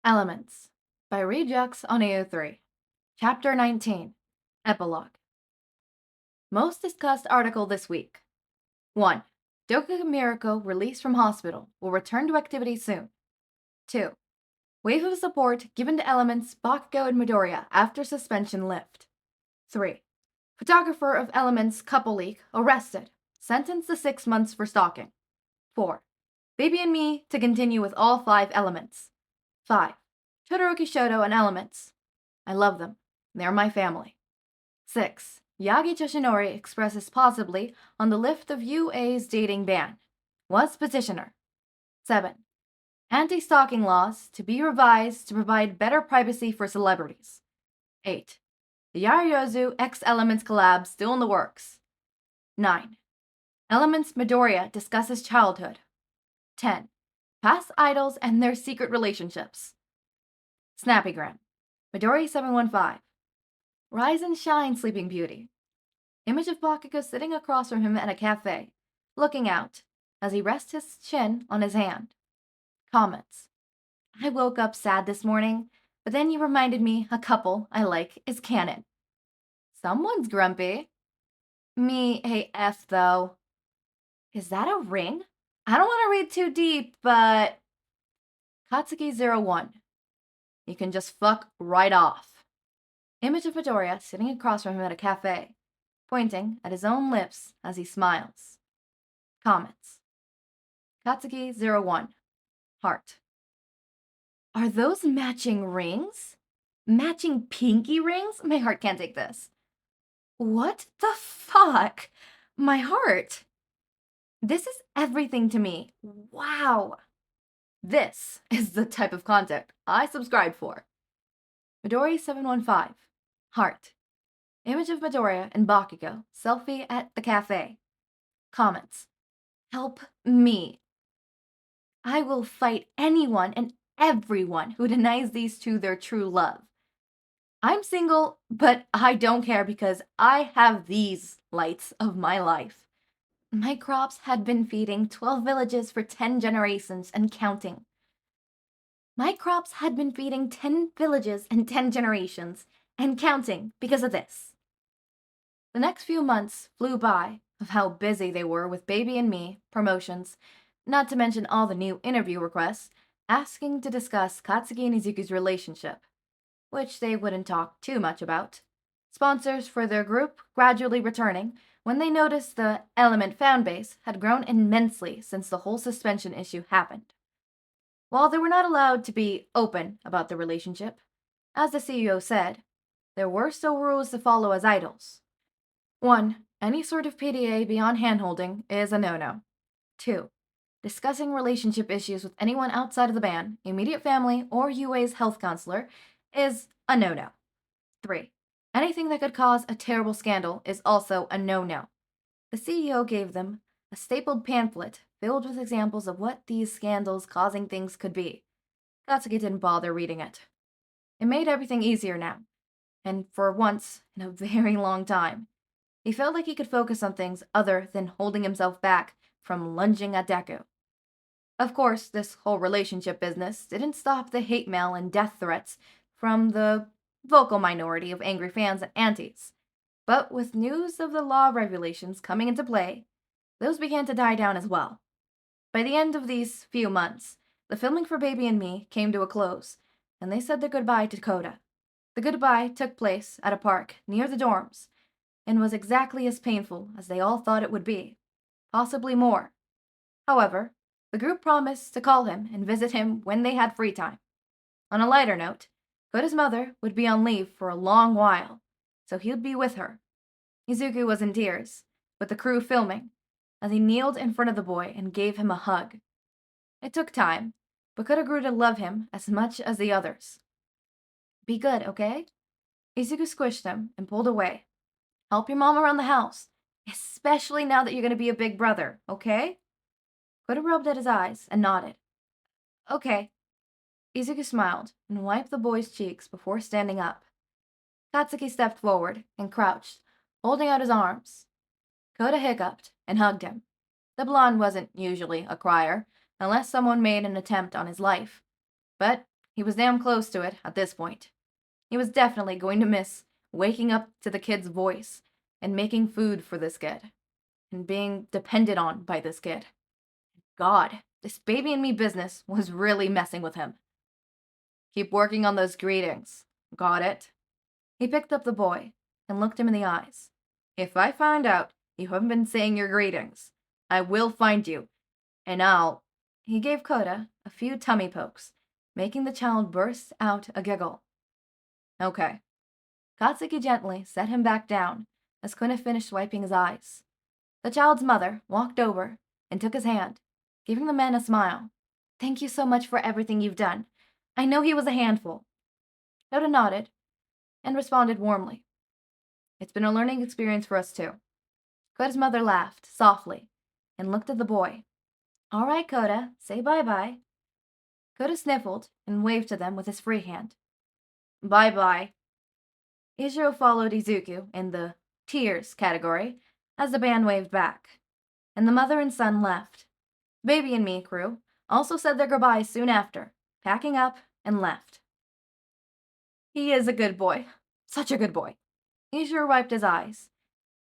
Elements by Rejux on AO3. Chapter 19. Epilogue. Most discussed article this week. 1. Doka Mirako, released from hospital, will return to activity soon. 2. Wave of support given to Elements, Bakugou, and Midoriya after suspension lift. 3. Photographer of Elements couple leak arrested, sentenced to 6 months for stalking. 4. Baby and me to continue with all 5 elements. 5. Todoroki Shoto and Elements. I love them. They're my family. 6. Yagi Yoshinori expresses possibly on the lift of UA's dating ban. Was petitioner. 7. Anti-stalking laws to be revised to provide better privacy for celebrities. 8. The Yarayozu X Elements collab still in the works. 9. Elements Midoriya discusses childhood. 10. Past idols and their secret relationships. Snappygram. Midori715. Rise and shine, Sleeping Beauty. Image of Bakugou sitting across from him at a cafe, looking out, as he rests his chin on his hand. Comments. I woke up sad this morning, but then you reminded me a couple I like is canon. Someone's grumpy. Me AF, though. Is that a ring? I don't want to read too deep, but... Katsuki01. You can just fuck right off. Image of Midoriya sitting across from him at a cafe, pointing at his own lips as he smiles. Comments. Katsuki01. Heart. Are those matching rings? Matching pinky rings? My heart can't take this. What the fuck? My heart. This is everything to me. Wow. This is the type of content I subscribe for. Midori715. Heart. Image of Midoriya and Bakugou. Selfie at the cafe. Comments. Help me. I will fight anyone and everyone who denies these two their true love. I'm single, but I don't care because I have these lights of my life. My crops had been feeding 12 villages for 10 generations and counting. My crops had been feeding 10 villages and 10 generations and counting because of this. The next few months flew by of how busy they were with Baby and Me, promotions, not to mention all the new interview requests asking to discuss Katsuki and Izuku's relationship, which they wouldn't talk too much about. Sponsors for their group gradually returning when they noticed the Element fanbase had grown immensely since the whole suspension issue happened. While they were not allowed to be open about the relationship, as the CEO said, there were still rules to follow as idols. 1. Any sort of PDA beyond handholding is a no-no. 2. Discussing relationship issues with anyone outside of the band, immediate family, or UA's health counselor is a no-no. 3. Anything that could cause a terrible scandal is also a no-no. The CEO gave them a stapled pamphlet filled with examples of what these scandals causing things could be. Katsuki didn't bother reading it. It made everything easier now, and for once in a very long time, he felt like he could focus on things other than holding himself back from lunging at Deku. Of course, this whole relationship business didn't stop the hate mail and death threats from the vocal minority of angry fans and antis. But with news of the law regulations coming into play, those began to die down as well. By the end of these few months, the filming for Baby and Me came to a close, and they said their goodbye to Coda. The goodbye took place at a park near the dorms, and was exactly as painful as they all thought it would be, possibly more. However, the group promised to call him and visit him when they had free time. On a lighter note, Coda's mother would be on leave for a long while, so he would be with her. Izuku was in tears, with the crew filming, as he kneeled in front of the boy and gave him a hug. It took time, but Coda grew to love him as much as the others. Be good, okay? Izuku squished him and pulled away. Help your mom around the house, especially now that you're going to be a big brother, okay? Coda rubbed at his eyes and nodded. Okay. Izuku smiled and wiped the boy's cheeks before standing up. Katsuki stepped forward and crouched, holding out his arms. Coda hiccuped and hugged him. The blonde wasn't usually a crier, unless someone made an attempt on his life. But He was damn close to it at this point. He was definitely going to miss waking up to the kid's voice and making food for this kid and being depended on by this kid. God, this baby and me business was really messing with him. Keep working on those greetings. Got it? He picked up the boy and looked him in the eyes. If I find out you haven't been saying your greetings, I will find you, and I'll... He gave Koda a few tummy pokes, making the child burst out a giggle. Okay. Katsuki gently set him back down as Koda finished wiping his eyes. The child's mother walked over and took his hand, giving the man a smile. Thank you so much for everything you've done. I know he was a handful. Koda nodded and responded warmly. It's been a learning experience for us too. Koda's mother laughed softly and looked at the boy. All right, Koda, say bye-bye. Koda sniffled and waved to them with his free hand. Bye-bye. Izuku followed Izuku in the tears category as the band waved back, and the mother and son left. Baby and me crew also said their goodbyes soon after, packing up and left. He is a good boy. Such a good boy. Izuku wiped his eyes.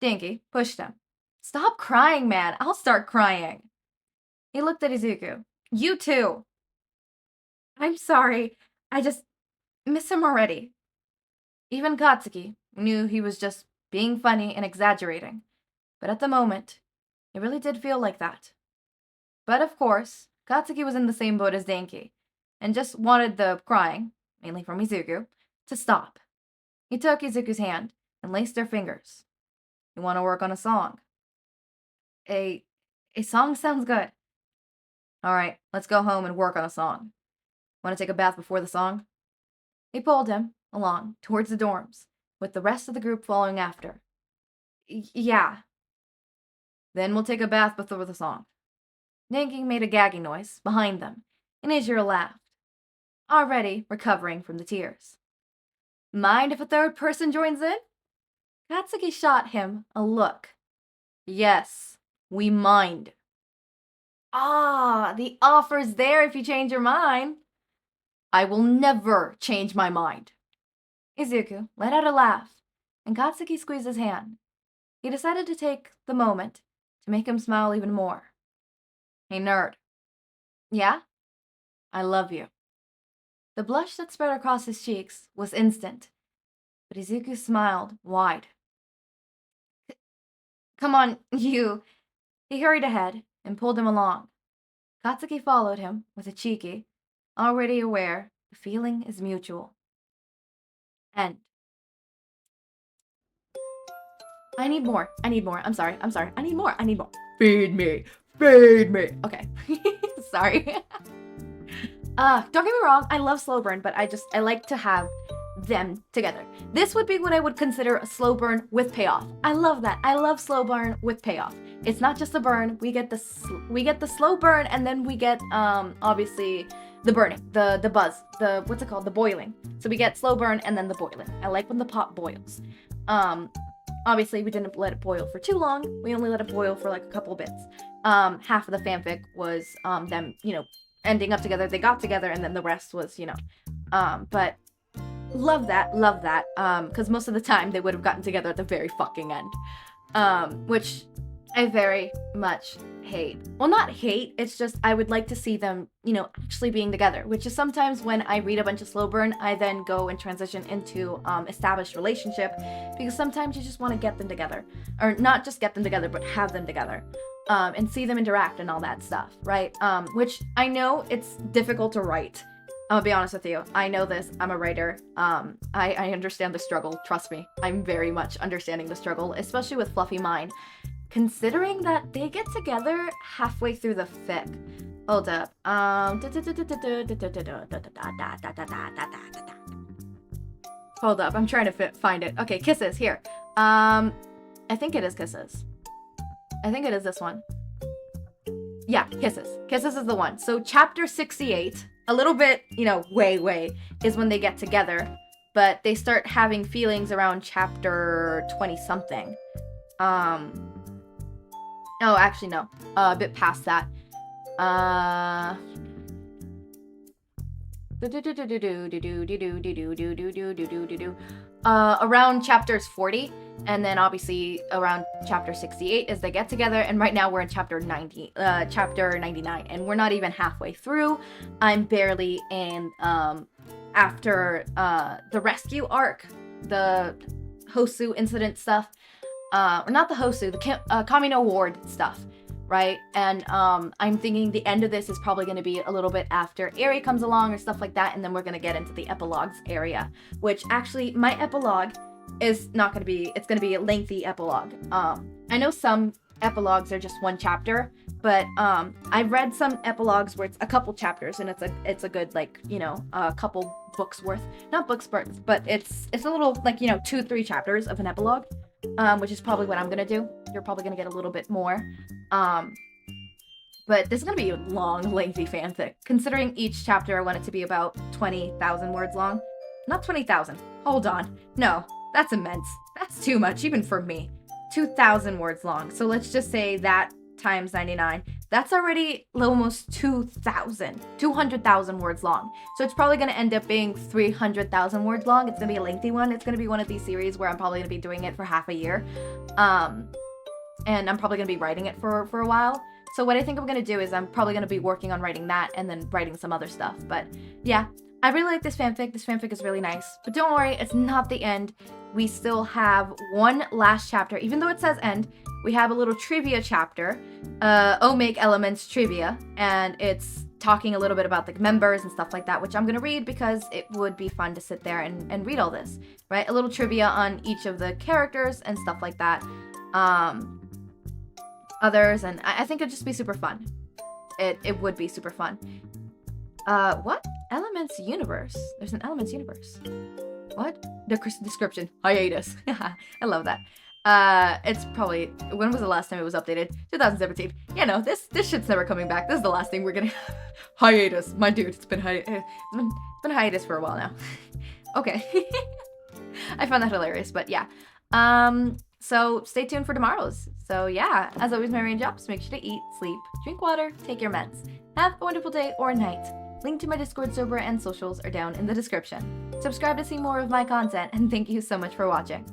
Dinky pushed him. Stop crying, man. I'll start crying. He looked at Izuku. You too. I'm sorry. I just miss him already. Even Katsuki knew he was just being funny and exaggerating. But at the moment, it really did feel like that. But of course, Katsuki was in the same boat as Dinky, and just wanted the crying, mainly from Izuku, to stop. He took Izuku's hand and laced their fingers. You want to work on a song? A song sounds good. All right, let's go home and work on a song. Want to take a bath before the song? He pulled him along towards the dorms, with the rest of the group following after. Yeah. Then we'll take a bath before the song. Dinky made a gagging noise behind them, and Izuku laughed, already recovering from the tears. Mind if a third person joins in? Katsuki shot him a look. Yes, we mind. Ah, the offer's there if you change your mind. I will never change my mind. Izuku let out a laugh, and Katsuki squeezed his hand. He decided to take the moment to make him smile even more. Hey, nerd. Yeah? I love you. The blush that spread across his cheeks was instant, but Izuku smiled wide. Come on, you. He hurried ahead and pulled him along. Katsuki followed him with a cheeky, already aware the feeling is mutual. End. I need more. I'm sorry. I need more. Feed me. Okay. Sorry. Don't get me wrong, I love slow burn, but I like to have them together. This would be what I would consider a slow burn with payoff. I love that. I love slow burn with payoff. It's not just a burn. We get the slow burn, and then we get obviously the burning, the buzz, the what's it called, the boiling. So we get slow burn and then the boiling. I like when the pot boils. Obviously we didn't let it boil for too long. We only let it boil for like a couple bits. Half of the fanfic was them, ending up together. They got together, and then the rest was, but love that, because most of the time they would have gotten together at the very fucking end, which I very much hate. Well, not hate, it's just I would like to see them, actually being together, which is sometimes when I read a bunch of slow burn, I then go and transition into established relationship, because sometimes you just want to get them together, or not just get them together, but have them together. And see them interact and all that stuff, right? Which I know it's difficult to write. I'll be honest with you. I know this. I'm a writer. I understand the struggle. Trust me. I'm very much understanding the struggle, especially with Fluffy Mine. Considering that they get together halfway through the fic. Hold up. Hold up. I'm trying to find it. Okay, Kisses. Here. I think it is Kisses. I think it is this one. Yeah, Kisses. Kisses is the one. So chapter 68, a little bit, way, is when they get together. But they start having feelings around chapter 20-something. Oh, actually, no. A bit past that. around chapters 40, and then obviously around chapter 68 as they get together. And right now we're in chapter 99, and we're not even halfway through. I'm barely in after the rescue arc, the Hosu incident stuff, or not the Hosu, the Kamino Ward stuff, right? And I'm thinking the end of this is probably going to be a little bit after Eri comes along or stuff like that, and then we're going to get into the epilogues area, which actually my epilogue is not going to be, it's going to be a lengthy epilogue. I know some epilogues are just one chapter, but I've read some epilogues where it's a couple chapters, and it's a good, like, you know, a couple books worth, not books worth, but it's a little, like, you know, 2-3 chapters of an epilogue, which is probably what I'm gonna do. You're probably gonna get a little bit more, but this is gonna be a long, lengthy fanfic, considering each chapter I want it to be about 20,000 words long. Not 20,000, hold on, no, that's immense, that's too much even for me. 2,000 words long, so let's just say that times 99, that's already almost 200,000 words long. So it's probably going to end up being 300,000 words long. It's going to be a lengthy one. It's going to be one of these series where I'm probably going to be doing it for half a year. And I'm probably going to be writing it for a while. So what I think I'm going to do is I'm probably going to be working on writing that and then writing some other stuff. But yeah, I really like this fanfic. This fanfic is really nice. But don't worry, it's not the end. We still have one last chapter. Even though it says end, we have a little trivia chapter, Omake Elements trivia, and it's talking a little bit about the members and stuff like that, which I'm going to read because it would be fun to sit there and read all this, right? A little trivia on each of the characters and stuff like that. Others, and I think it'd just be super fun. It would be super fun. What? Elements Universe. There's an Elements Universe. What? The description. Hiatus. I love that. It's probably, when was the last time it was updated? 2017. Yeah, no, this shit's never coming back. This is the last thing we're gonna hiatus. My dude, it's been hiatus for a while now. Okay. I found that hilarious, but yeah. So stay tuned for tomorrow's. So yeah, as always, my raindrops, make sure to eat, sleep, drink water, take your meds. Have a wonderful day or night. Link to my Discord server and socials are down in the description. Subscribe to see more of my content, and thank you so much for watching.